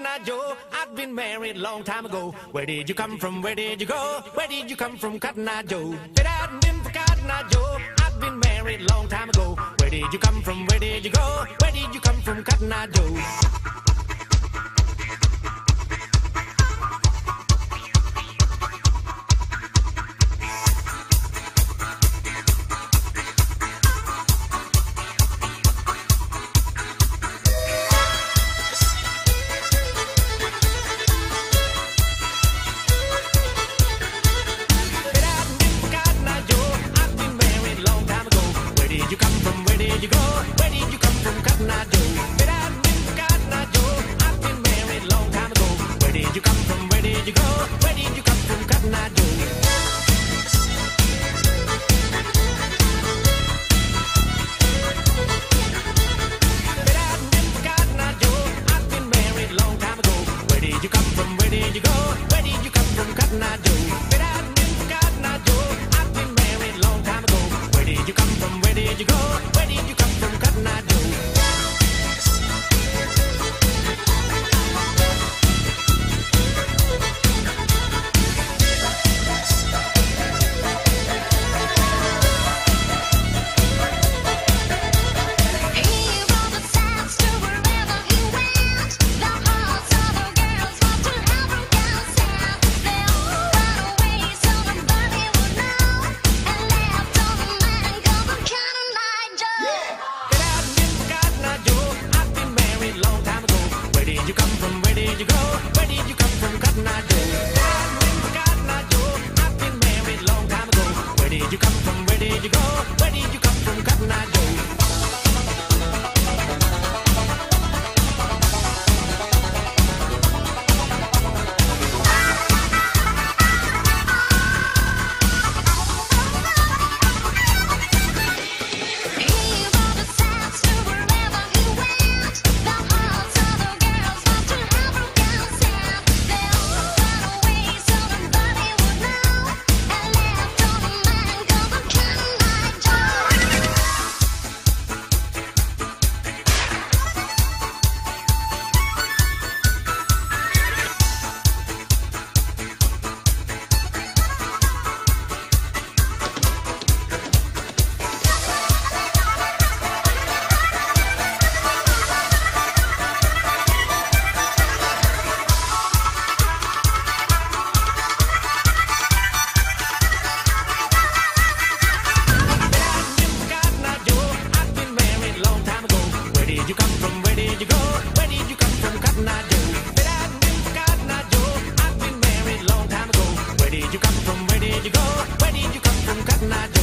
Cotton Eye Joe. I've been married long time ago. Where did you come from? Where did you go? Where did you come from, Cotton Eye Joe? If it hadn't been for Cotton Eye Joe, I've been married long time ago. Where did you come from? Where did you go? Where did you come from, Cotton Eye Joe? Where did you come from? Where did you go? Where did you come from, Cotton Eye Joe?